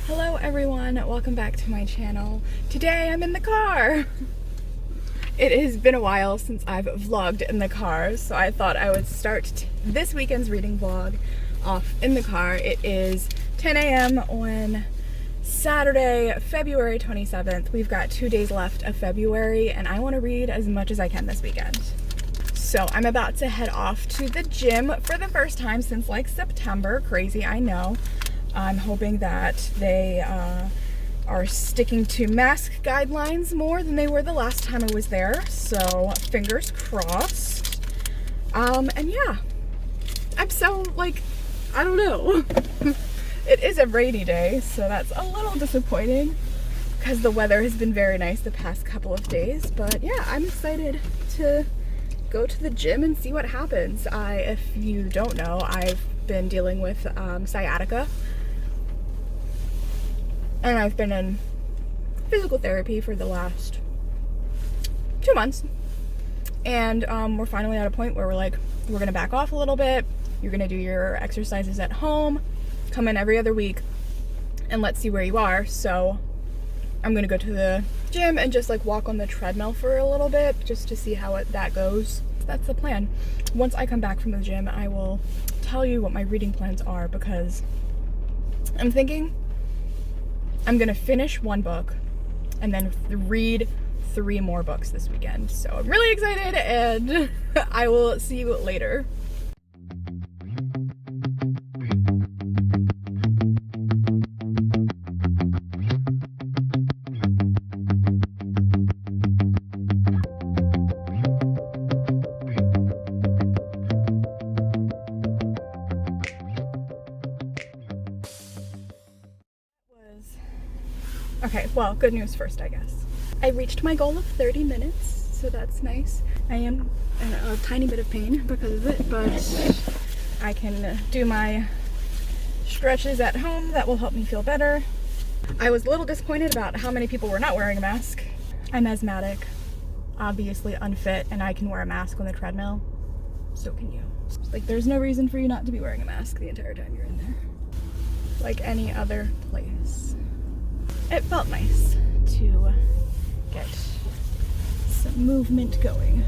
Hello everyone, welcome back to my channel. Today I'm in the car. It has been a while since I've vlogged in the car, so I thought I would start this weekend's reading vlog off in the car. It is 10 a.m. on Saturday, February 27th. We've got 2 days left of February and I want to read as much as I can this weekend. So I'm about to head off to the gym for the first time since like September. Crazy, I know. I'm hoping that they are sticking to mask guidelines more than they were the last time I was there, so fingers crossed. And yeah, I'm so like, I don't know. It is a rainy day, so that's a little disappointing because the weather has been very nice the past couple of days, but yeah, I'm excited to go to the gym and see what happens. If you don't know, I've been dealing with sciatica. And I've been in physical therapy for the last 2 months. And we're finally at a point where we're like, we're gonna back off a little bit. You're gonna do your exercises at home, come in every other week, and let's see where you are. So I'm gonna go to the gym and just like walk on the treadmill for a little bit just to see how that goes. That's the plan. Once I come back from the gym, I will tell you what my reading plans are because I'm thinking I'm gonna finish one book and then read 3 more books this weekend. So I'm really excited and I will see you later. Okay, well, good news first, I guess. I reached my goal of 30 minutes, so that's nice. I am in a tiny bit of pain because of it, but I can do my stretches at home. That will help me feel better. I was a little disappointed about how many people were not wearing a mask. I'm asthmatic, obviously unfit, and I can wear a mask on the treadmill. So can you. Like, there's no reason for you not to be wearing a mask the entire time you're in there. Like any other place. It felt nice to get some movement going.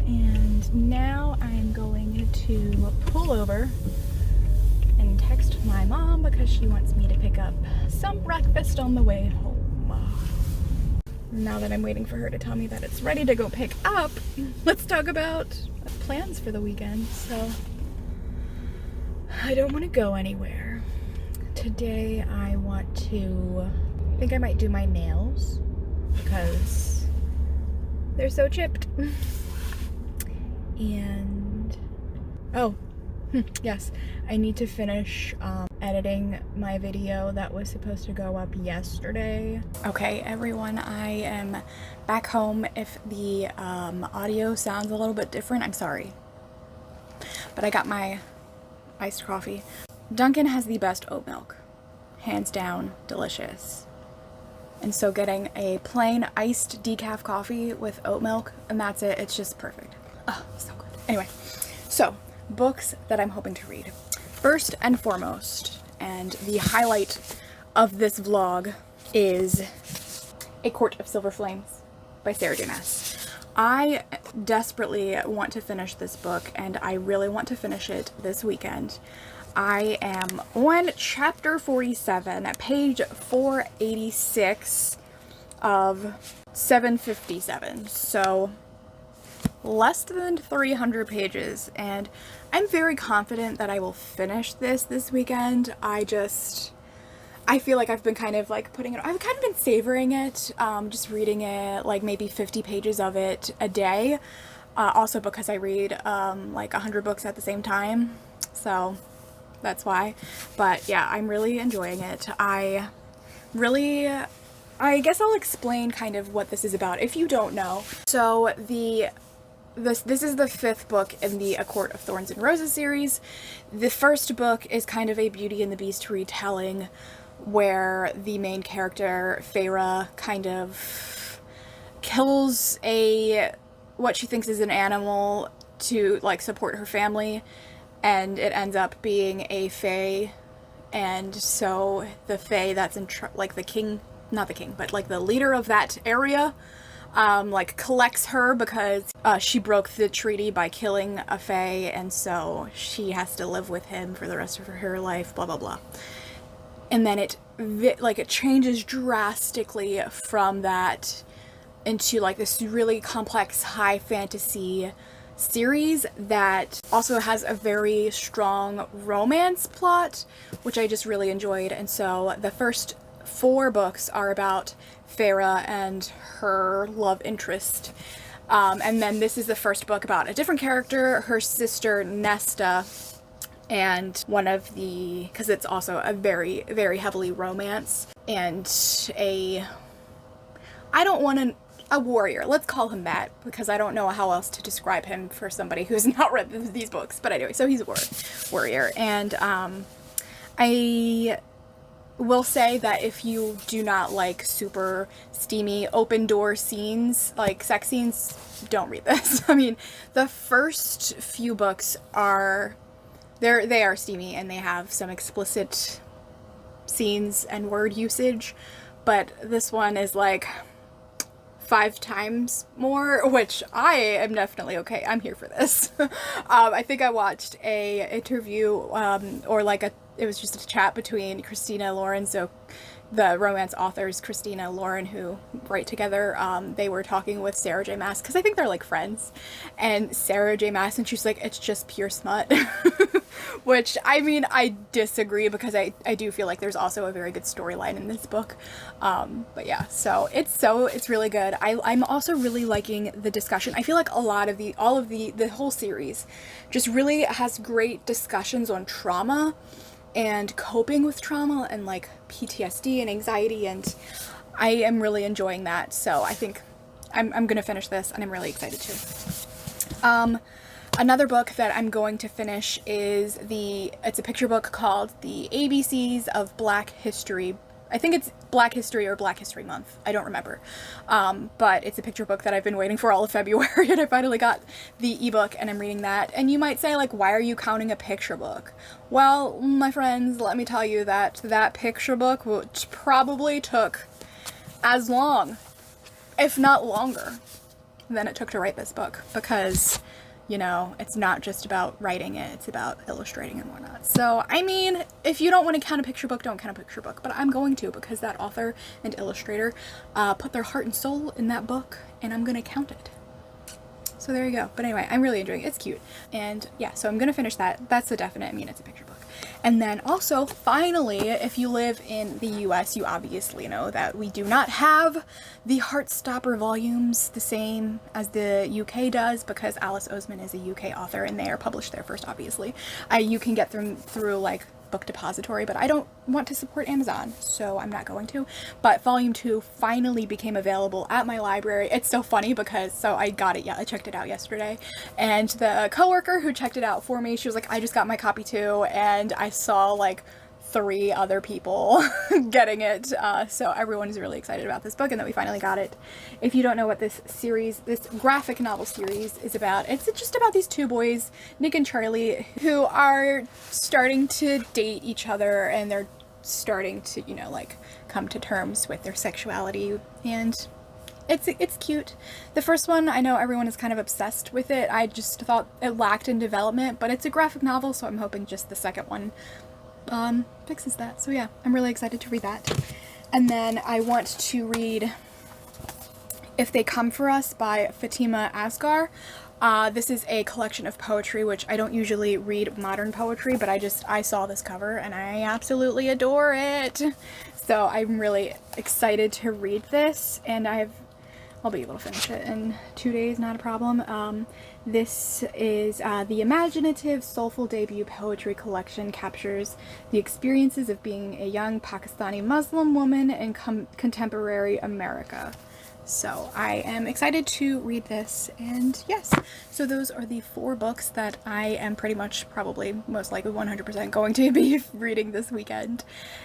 And now I'm going to pull over and text my mom because she wants me to pick up some breakfast on the way home. Now that I'm waiting for her to tell me that it's ready to go pick up, let's talk about plans for the weekend. So I don't want to go anywhere. Today I think I might do my nails because they're so chipped. And yes, I need to finish editing my video that was supposed to go up yesterday. Okay, everyone, I am back home. If the audio sounds a little bit different, I'm sorry. But I got my iced coffee. Dunkin' has the best oat milk. Hands down, delicious. And so getting a plain iced decaf coffee with oat milk, and that's it, it's just perfect. Oh, so good. Anyway, so books that I'm hoping to read. First and foremost, and the highlight of this vlog is A Court of Silver Flames by Sarah J. Maas. I desperately want to finish this book, and I really want to finish it this weekend. I am on chapter 47 at page 486 of 757, so less than 300 pages, and I'm very confident that I will finish this weekend. I feel like I've been kind of like I've kind of been savoring it, just reading it, like maybe 50 pages of it a day, also because I read like 100 books at the same time, so that's why. But yeah, I'm really enjoying it. I guess I'll explain kind of what this is about if you don't know. So this is the 5th book in the A Court of Thorns and Roses series. The first book is kind of a Beauty and the Beast retelling where the main character, Feyre, kind of kills what she thinks is an animal to like support her family, and it ends up being a fae and so the Fae that's in like the king, not the king, but like the leader of that area, like collects her because she broke the treaty by killing a Fae, and so she has to live with him for the rest of her life, blah blah blah. And then it changes drastically from that into like this really complex high fantasy series that also has a very strong romance plot, which I just really enjoyed. And so the first 4 books are about Farah and her love interest, and then this is the first book about a different character, her sister Nesta, and one of the, because it's also a very, very heavily romance, and a warrior, let's call him that, because I don't know how else to describe him for somebody who's not read these books, but anyway, so he's a warrior, and I will say that if you do not like super steamy open door scenes, like sex scenes, don't read this. I mean, the first few books are, they are steamy and they have some explicit scenes and word usage, but this one is like 5 times more, which I am definitely okay. I'm here for this. I think I watched a interview, or like it was just a chat between Christina Lauren, so the romance authors Christina Lauren, who write together, they were talking with Sarah J Maas, because I think they're like friends, and Sarah J Maas, and she's like, it's just pure smut. Which, I mean, I disagree, because I do feel like there's also a very good storyline in this book. But yeah, so it's really good. I'm also really liking the discussion. I feel like all of the whole series just really has great discussions on trauma and coping with trauma and like PTSD and anxiety, and I am really enjoying that. So I think I'm gonna finish this, and I'm really excited too. Another book that I'm going to finish is it's a picture book called The ABCs of Black History. I think it's Black History or Black History Month. I don't remember. But it's a picture book that I've been waiting for all of February, and I finally got the ebook, and I'm reading that. And you might say, like, why are you counting a picture book? Well, my friends, let me tell you that that picture book, which probably took as long, if not longer, than it took to write this book, because, you know, it's not just about writing it, it's about illustrating and whatnot. So, I mean, if you don't want to count a picture book, don't count a picture book, but I'm going to, because that author and illustrator put their heart and soul in that book, and I'm going to count it. So there you go. But anyway, I'm really enjoying it. It's cute. And yeah, so I'm going to finish that. That's a definite. I mean, it's a picture book. And then also, finally, if you live in the US, you obviously know that we do not have the Heartstopper volumes the same as the UK does, because Alice Oseman is a UK author and they are published there first, obviously. You can get them through like Book Depository, but I don't want to support Amazon, so I'm not going to. But volume 2 finally became available at my library. It's so funny because, so I got it, yeah, I checked it out yesterday, and the coworker who checked it out for me, she was like, I just got my copy too, and I saw like 3 other people getting it, so everyone is really excited about this book and that we finally got it. If you don't know what this series, this graphic novel series is about, it's just about these 2 boys, Nick and Charlie, who are starting to date each other, and they're starting to, you know, like come to terms with their sexuality, and it's cute. The first one, I know everyone is kind of obsessed with it. I just thought it lacked in development, but it's a graphic novel, so I'm hoping just the second one fixes that. So yeah, I'm really excited to read that. And then I want to read If They Come For Us by Fatima Asghar. This is a collection of poetry, which I don't usually read modern poetry, but I saw this cover and I absolutely adore it. So I'm really excited to read this, and I'll be able to finish it in 2 days, not a problem. This is the imaginative, soulful debut poetry collection, captures the experiences of being a young Pakistani Muslim woman in contemporary America. So I am excited to read this, and yes, so those are the 4 books that I am pretty much, probably, most likely 100% going to be reading this weekend,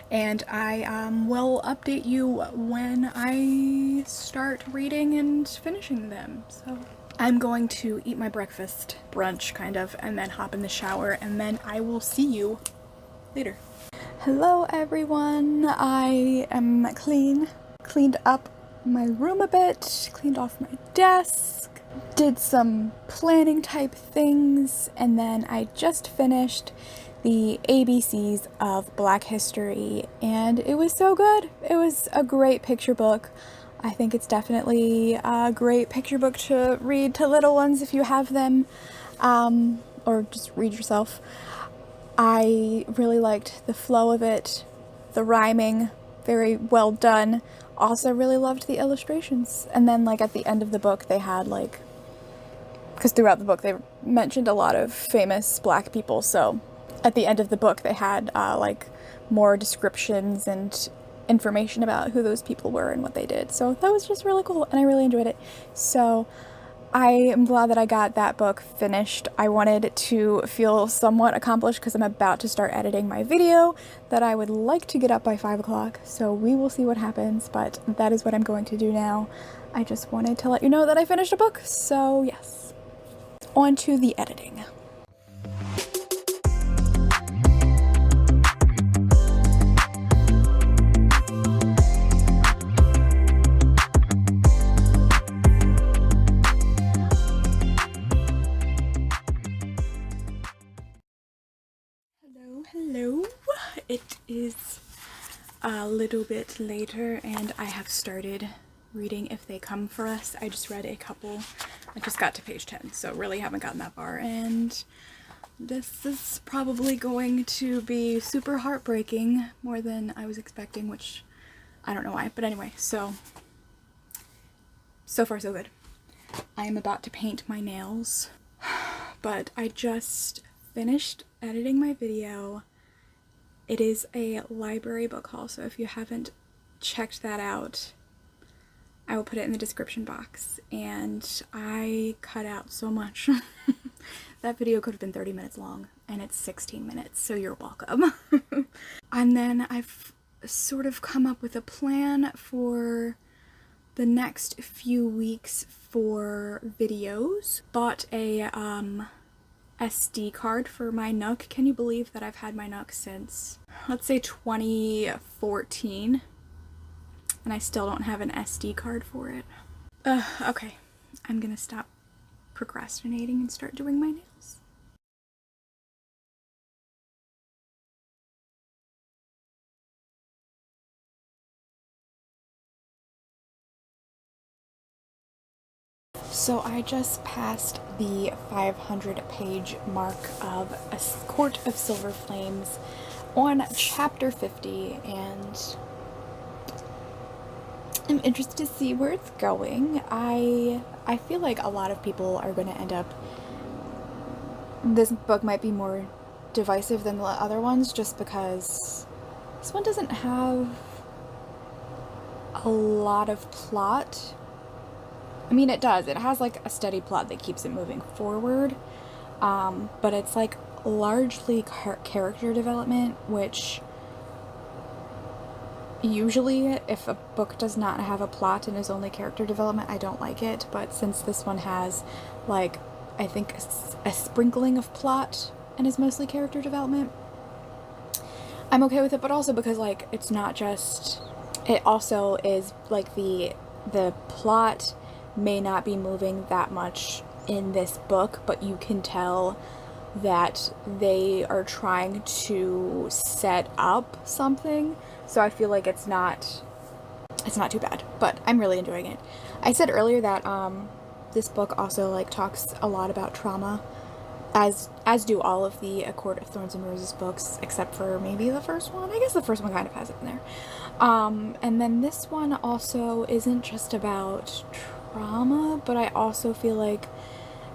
and I will update you when I start reading and finishing them. So I'm going to eat my breakfast, brunch kind of, and then hop in the shower, and then I will see you later. Hello everyone, I am cleaned up my room a bit, cleaned off my desk, did some planning type things, and then I just finished the ABCs of Black History, and it was so good. It was a great picture book. I think it's definitely a great picture book to read to little ones if you have them, or just read yourself. I really liked the flow of it, the rhyming, very well done. Also really loved the illustrations. And then like at the end of the book they had like, because throughout the book they mentioned a lot of famous Black people, so at the end of the book they had like more descriptions and information about who those people were and what they did. So that was just really cool and I really enjoyed it. So I am glad that I got that book finished. I wanted to feel somewhat accomplished because I'm about to start editing my video that I would like to get up by 5 o'clock. So we will see what happens, but that is what I'm going to do now. I just wanted to let you know that I finished a book. So yes, on to the editing. Hello, it is a little bit later and I have started reading If They Come For Us. I just read a couple. I just got to page 10, so really haven't gotten that far, and this is probably going to be super heartbreaking, more than I was expecting, which I don't know why, but anyway, so far so good. I am about to paint my nails, but I just finished editing my video. It is a library book haul, so if you haven't checked that out, I will put it in the description box. And I cut out so much. That video could have been 30 minutes long, and it's 16 minutes, so you're welcome. And then I've sort of come up with a plan for the next few weeks for videos. Bought a SD card for my Nook. Can you believe that I've had my Nook since, let's say, 2014, and I still don't have an SD card for it? Okay, I'm gonna stop procrastinating and start doing my nails. So I just passed the 500-page mark of A Court of Silver Flames on chapter 50, and I'm interested to see where it's going. I feel like a lot of people are going to end up... This book might be more divisive than the other ones just because this one doesn't have a lot of plot. I mean, it does. It has like a steady plot that keeps it moving forward, but it's like largely character development, which usually if a book does not have a plot and is only character development, I don't like it. But since this one has like, I think a sprinkling of plot and is mostly character development, I'm okay with it. But also because like it's not just, it also is like the plot may not be moving that much in this book, but you can tell that they are trying to set up something, so I feel like it's not too bad, but I'm really enjoying it. I said earlier that this book also like talks a lot about trauma, as do all of the A Court of Thorns and Roses books, except for maybe the first one. I guess the first one kind of has it in there. And then this one also isn't just about trauma, but I also feel like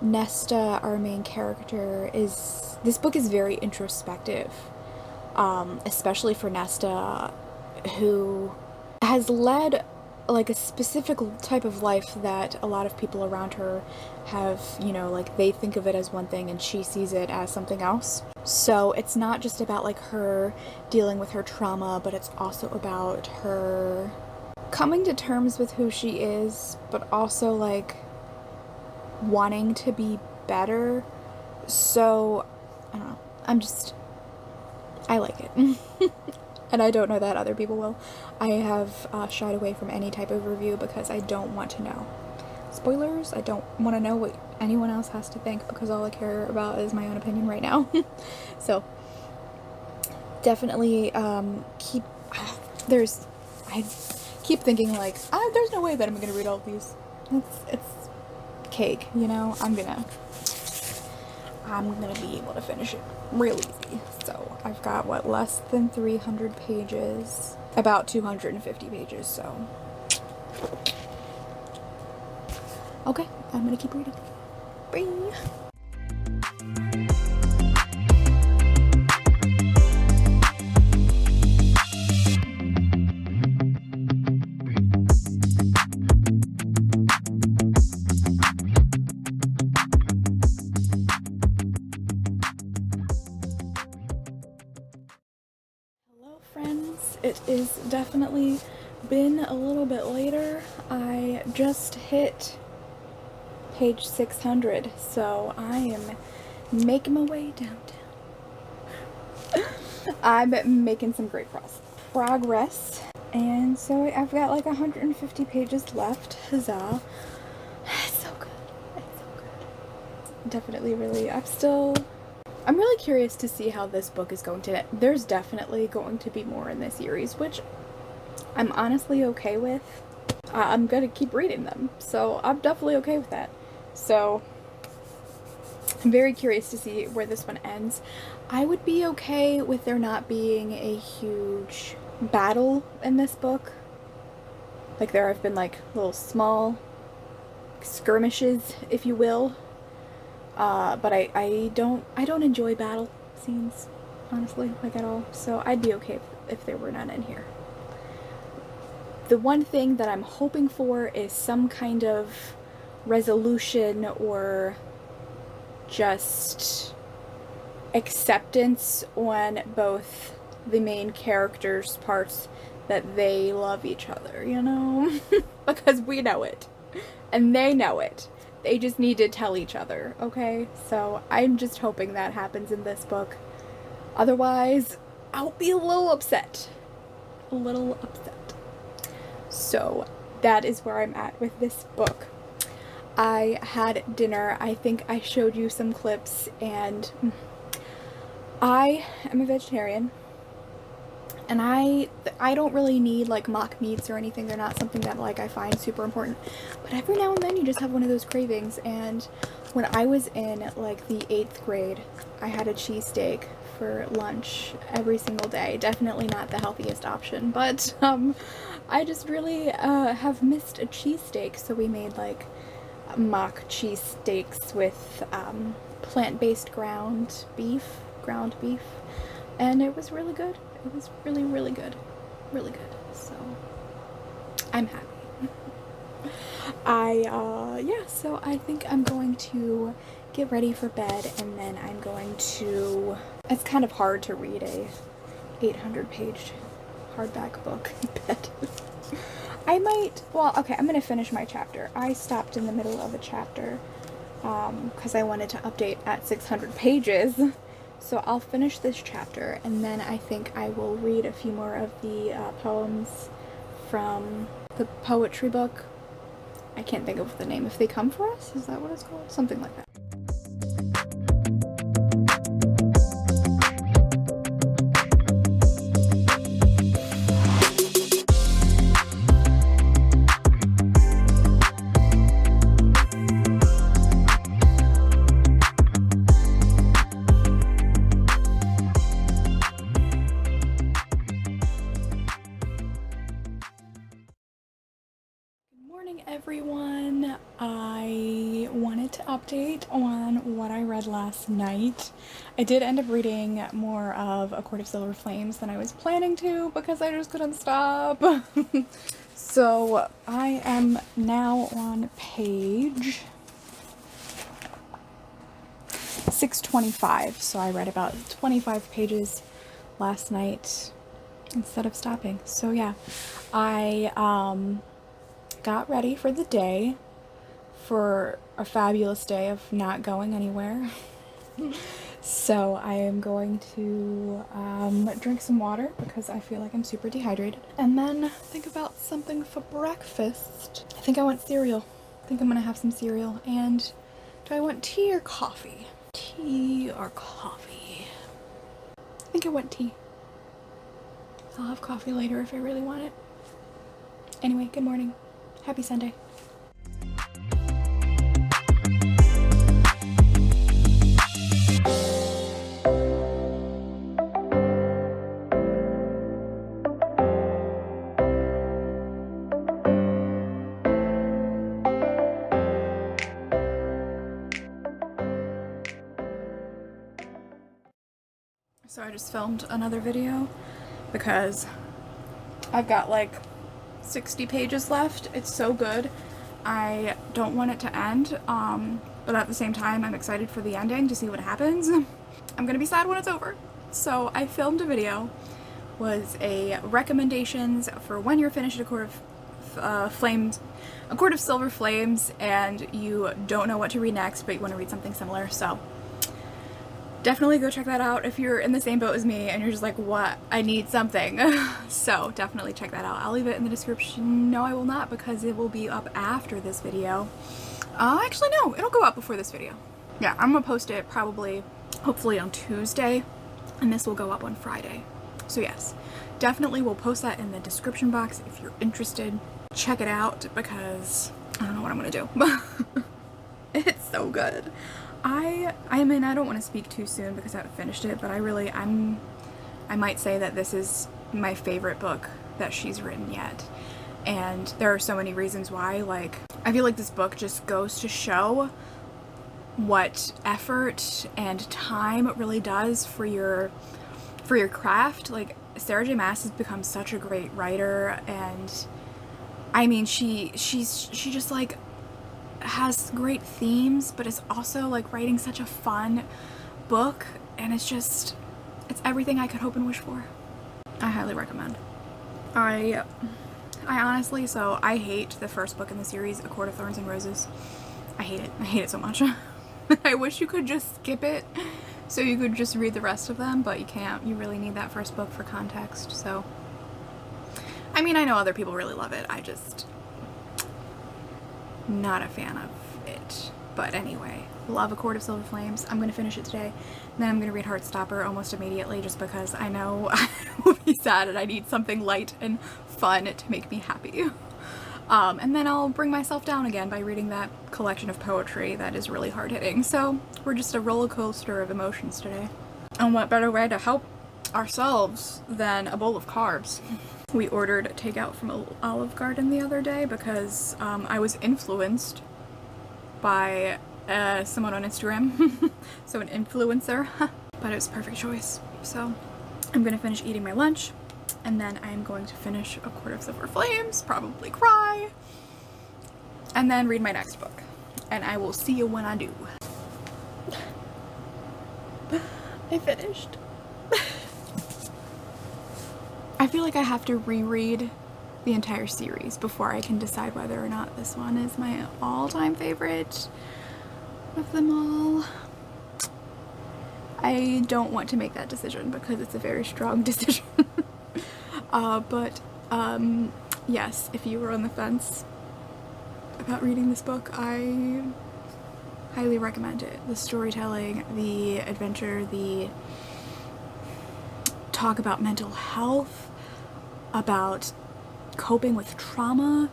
Nesta, our main character, this book is very introspective, especially for Nesta, who has led like a specific type of life that a lot of people around her have, you know, like they think of it as one thing and she sees it as something else. So it's not just about like her dealing with her trauma, but it's also about her coming to terms with who she is, but also like wanting to be better. So I don't know, I like it. And I don't know that other people will. I have shied away from any type of review because I don't want to know. Spoilers, I don't want to know what anyone else has to think because all I care about is my own opinion right now. So, definitely keep... I keep thinking like, there's no way that I'm gonna read all of these. It's cake, you know? I'm gonna be able to finish it real easy. So I've got, what, less than 300 pages, about 250 pages, so. Okay, I'm gonna keep reading. Bye. Friends, it is definitely been a little bit later. I just hit page 600, so I am making my way downtown. I'm making some great progress, and so I've got like 150 pages left. Huzzah. It's so good. It's so good. Definitely really, I'm really curious to see how this book is going to... There's definitely going to be more in this series, which I'm honestly okay with. I'm gonna keep reading them, so I'm definitely okay with that. So, I'm very curious to see where this one ends. I would be okay with there not being a huge battle in this book. Like, there have been, like, little small skirmishes, if you will. But I don't enjoy battle scenes, honestly, like at all, so I'd be okay if there were none in here. The one thing that I'm hoping for is some kind of resolution or just acceptance on both the main characters' parts that they love each other, you know? Because we know it, and they know it. They just need to tell each other, okay? So I'm just hoping that happens in this book. Otherwise, I'll be a little upset. A little upset. So that is where I'm at with this book. I had dinner. I think I showed you some clips, and I am a vegetarian. And I don't really need like mock meats or anything. They're not something that like I find super important. But every now and then you just have one of those cravings. And when I was in like the 8th grade, I had a cheesesteak for lunch every single day. Definitely not the healthiest option, but I just really have missed a cheesesteak. So we made like mock cheesesteaks with plant-based ground beef, and it was really good. It was really, really good. Really good. So, I'm happy. Yeah, so I think I'm going to get ready for bed, and then I'm going to... It's kind of hard to read a 800-page hardback book in bed. I might... Well, okay, I'm going to finish my chapter. I stopped in the middle of a chapter, because I wanted to update at 600 pages. So I'll finish this chapter, and then I think I will read a few more of the poems from the poetry book. I can't think of the name. If They Come For Us? Is that what it's called? Something like that. Everyone, I wanted to update on what I read last night. I did end up reading more of A Court of Silver Flames than I was planning to because I just couldn't stop. So I am now on page 625, so I read about 25 pages last night instead of stopping. So yeah, I got ready for the day, for a fabulous day of not going anywhere. So I am going to drink some water because I feel like I'm super dehydrated, and then think about something for breakfast. I think I want cereal. I think I'm gonna have some cereal. And do I want tea or coffee? Tea or coffee? I think I want tea. I'll have coffee later if I really want it. Anyway, good morning. Happy Sunday. So I just filmed another video because I've got like 60 pages left. It's so good. I don't want it to end, but at the same time I'm excited for the ending to see what happens. I'm gonna be sad when it's over. So I filmed a video, was a recommendations for when you're finished a Court of Silver Flames and you don't know what to read next, but you want to read something similar. So definitely go check that out if you're in the same boat as me and you're just like, what? I need something. So definitely check that out. I'll leave it in the description. No, I will not, because it will be up after this video. Actually, no, it'll go up before this video. Yeah, I'm gonna post it probably, hopefully on Tuesday, and this will go up on Friday. So yes, definitely will post that in the description box if you're interested. Check it out because I don't know what I'm gonna do. It's so good. I mean, I don't want to speak too soon because I haven't finished it, but I might say that this is my favorite book that she's written yet. And there are so many reasons why. Like, I feel like this book just goes to show what effort and time it really does for your craft. Like, Sarah J. Maas has become such a great writer, and I mean, she just like has great themes, but it's also like writing such a fun book, and it's everything I could hope and wish for. I highly recommend. I honestly, so I hate the first book in the series, A Court of Thorns and Roses. I hate it so much. I wish you could just skip it so you could just read the rest of them, but you can't. You really need that first book for context. So I mean, I know other people really love it. I just not a fan of it. But anyway, love A Court of Silver Flames. I'm going to finish it today. Then I'm going to read Heartstopper almost immediately, just because I know I will be sad and I need something light and fun to make me happy. And then I'll bring myself down again by reading that collection of poetry that is really hard-hitting. So we're just a roller coaster of emotions today. And what better way to help ourselves than a bowl of carbs? We ordered takeout from Olive Garden the other day because I was influenced by someone on Instagram, so an influencer, but it was a perfect choice. So I'm gonna finish eating my lunch, and then I'm going to finish A Court of Silver Flames, probably cry, and then read my next book. And I will see you when I do. I finished. I feel like I have to reread the entire series before I can decide whether or not this one is my all-time favorite of them all. I don't want to make that decision because it's a very strong decision. But yes, if you were on the fence about reading this book, I highly recommend it. The storytelling, the adventure, the talk about mental health, about coping with trauma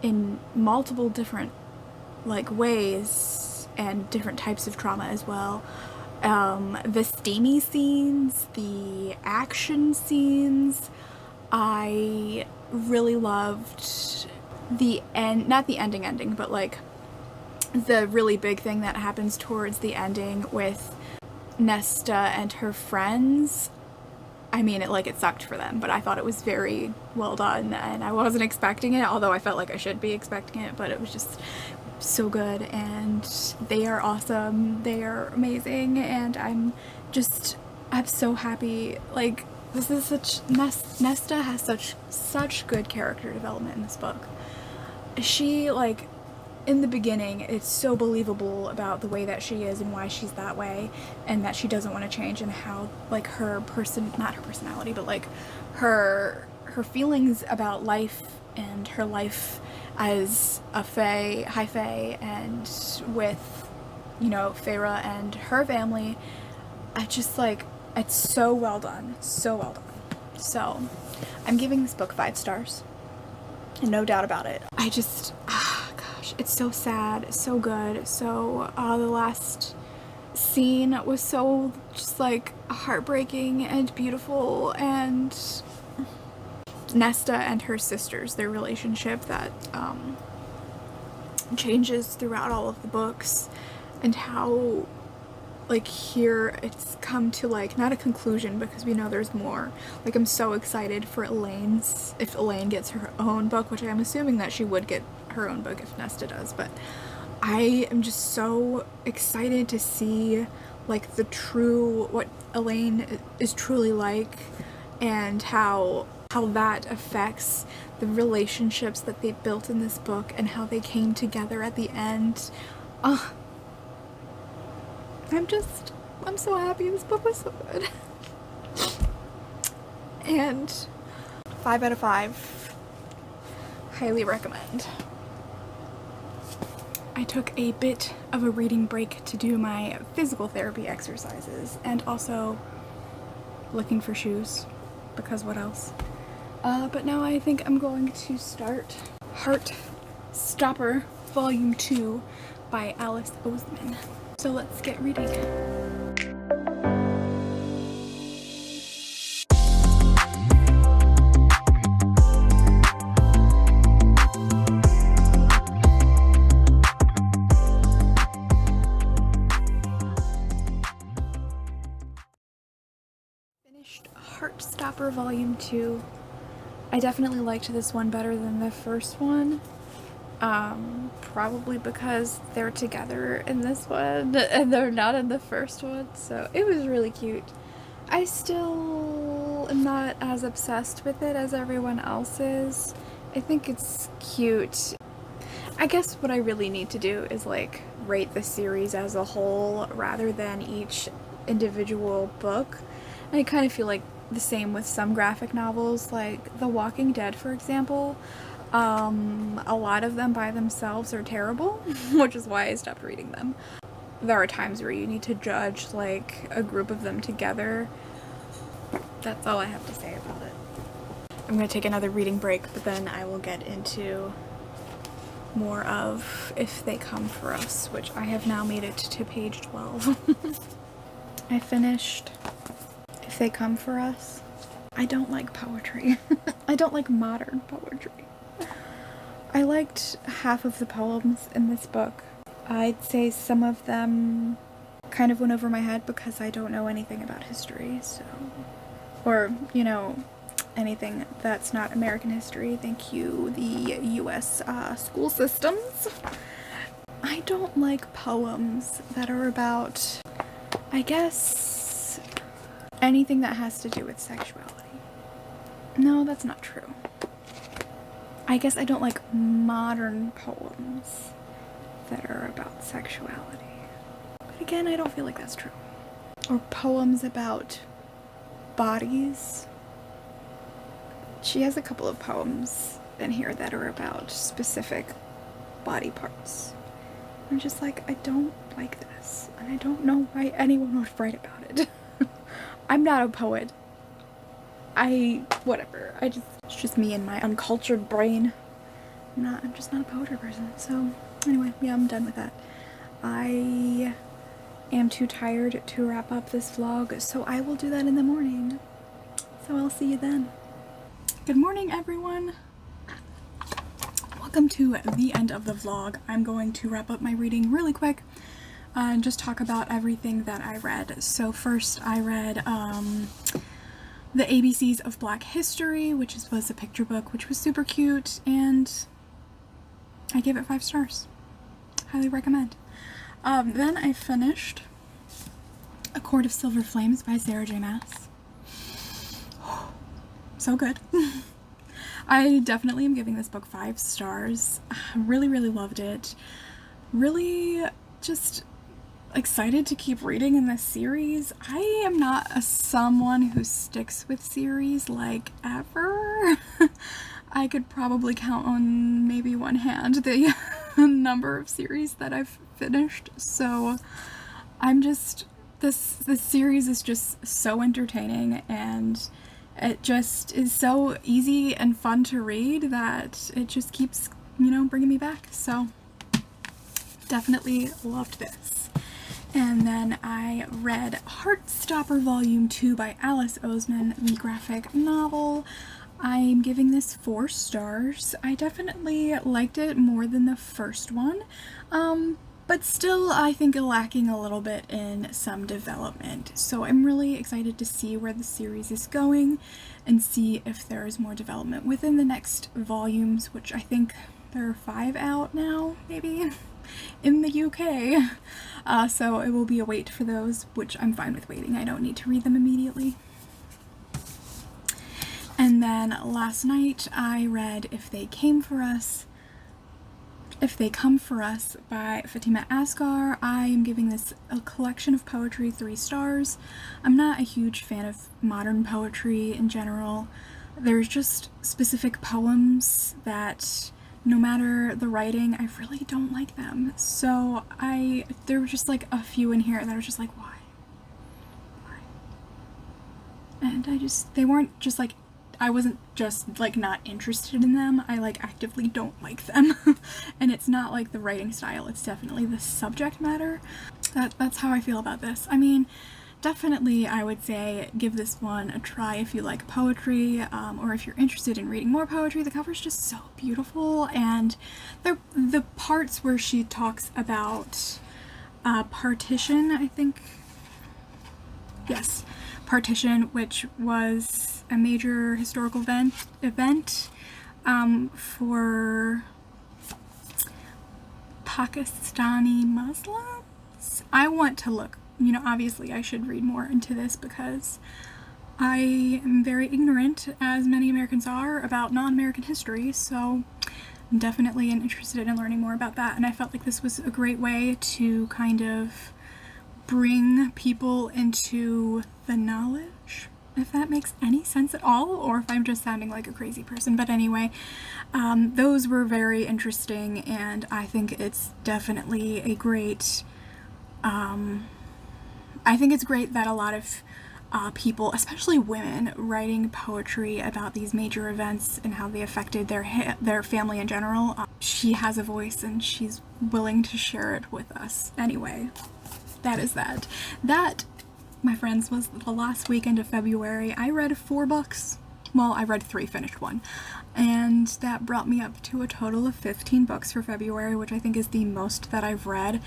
in multiple different like ways and different types of trauma as well. The steamy scenes, the action scenes, I really loved the end, not the ending, but like the really big thing that happens towards the ending with Nesta and her friends. I mean, it sucked for them, but I thought it was very well done, and I wasn't expecting it, although I felt like I should be expecting it, but it was just so good, and they are awesome, they are amazing, and I'm so happy. Like, this is Nesta has such good character development in this book. She, like, in the beginning, it's so believable about the way that she is and why she's that way, and that she doesn't want to change, and how, like, not her personality, but like her feelings about life and her life as a high fae, and with, you know, Feyre and her family. I just, like, it's so well done, so well done. So I'm giving this book 5 stars, and no doubt about it. I just, gosh, it's so sad, so good. So the last scene was so just, like, heartbreaking and beautiful, and Nesta and her sisters, their relationship that changes throughout all of the books, and how, like, here it's come to, like, not a conclusion, because we know there's more. Like, I'm so excited for if Elaine gets her own book, which I'm assuming that she would get her own book if Nesta does, but I am just so excited to see, like, what Elaine is truly like, and how that affects the relationships that they built in this book, and how they came together at the end. I'm so happy. This book was so good. And 5 out of 5. Highly recommend. I took a bit of a reading break to do my physical therapy exercises, and also looking for shoes, because what else? But now I think I'm going to start Heartstopper Volume 2 by Alice Oseman. So let's get reading. Finished Heartstopper Volume 2. I definitely liked this one better than the first one. Probably because they're together in this one and they're not in the first one, so it was really cute. I still am not as obsessed with it as everyone else is. I think it's cute. I guess what I really need to do is, like, rate the series as a whole rather than each individual book. And I kind of feel like the same with some graphic novels, like The Walking Dead, for example. A lot of them by themselves are terrible, which is why I stopped reading them. There are times where you need to judge, like, a group of them together. That's all I have to say about it. I'm gonna take another reading break, but then I will get into more of If They Come For Us, which I have now made it to page 12. I finished If They Come For Us. I don't like poetry. I don't like modern poetry. I liked half of the poems in this book. I'd say some of them kind of went over my head because I don't know anything about history, so... Or, you know, anything that's not American history. Thank you, the US school systems. I don't like poems that are about, I guess, anything that has to do with sexuality. No, that's not true. I guess I don't like modern poems that are about sexuality. But again, I don't feel like that's true. Or poems about bodies. She has a couple of poems in here that are about specific body parts. I'm just like, I don't like this, and I don't know why anyone would write about it. I'm not a poet. Whatever. It's just me and my uncultured brain. I'm just not a poetry person. So, anyway, yeah, I'm done with that. I am too tired to wrap up this vlog, so I will do that in the morning. So I'll see you then. Good morning, everyone. Welcome to the end of the vlog. I'm going to wrap up my reading really quick and just talk about everything that I read. So first I read The ABCs of Black History, which was a picture book, which was super cute, and I gave it 5 stars. Highly recommend. Then I finished A Court of Silver Flames by Sarah J. Maas. So good. I definitely am giving this book 5 stars. Really, really loved it. Really just excited to keep reading in this series. I am not someone who sticks with series like ever. I could probably count on maybe one hand the number of series that I've finished. So I'm just, this series is just so entertaining, and it just is so easy and fun to read that it just keeps, you know, bringing me back. So definitely loved this. And then I read Heartstopper Volume 2 by Alice Oseman, the graphic novel. I'm giving this 4 stars. I definitely liked it more than the first one, but still I think lacking a little bit in some development. So I'm really excited to see where the series is going and see if there is more development within the next volumes, which I think there are 5 out now, maybe, in the UK. So it will be a wait for those, which I'm fine with waiting. I don't need to read them immediately. And then last night I read If They Come For Us by Fatima Asghar. I am giving this a collection of poetry 3 stars. I'm not a huge fan of modern poetry in general. There's just specific poems that, no matter the writing, I really don't like them. So there were just like a few in here that I was just like, why? And they weren't just like, I wasn't just like not interested in them, I like actively don't like them. And it's not like the writing style, it's definitely the subject matter. That's how I feel about this. I mean, definitely I would say give this one a try if you like poetry, or if you're interested in reading more poetry. The cover's just so beautiful, and the parts where she talks about partition, I think, yes, partition, which was a major historical event for Pakistani Muslims. I want to look, you know, obviously I should read more into this because I am very ignorant, as many Americans are, about non-American history, so I'm definitely interested in learning more about that, and I felt like this was a great way to kind of bring people into the knowledge, if that makes any sense at all, or if I'm just sounding like a crazy person. But anyway, those were very interesting, and I think it's definitely a great, I think it's great that a lot of people, especially women, writing poetry about these major events and how they affected their family in general. She has a voice and she's willing to share it with us. Anyway, that is that. That, my friends, was the last weekend of February. I read 4 books. Well, I read 3, finished 1. And that brought me up to a total of 15 books for February, which I think is the most that I've read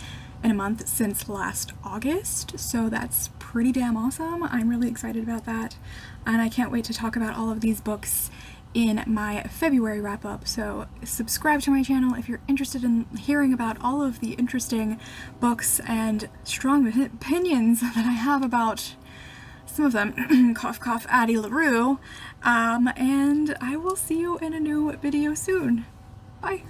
in a month since last August. So that's pretty damn awesome. I'm really excited about that. And I can't wait to talk about all of these books in my February wrap-up. So subscribe to my channel if you're interested in hearing about all of the interesting books and strong opinions that I have about some of them. Cough cough, Addie LaRue. And I will see you in a new video soon. Bye.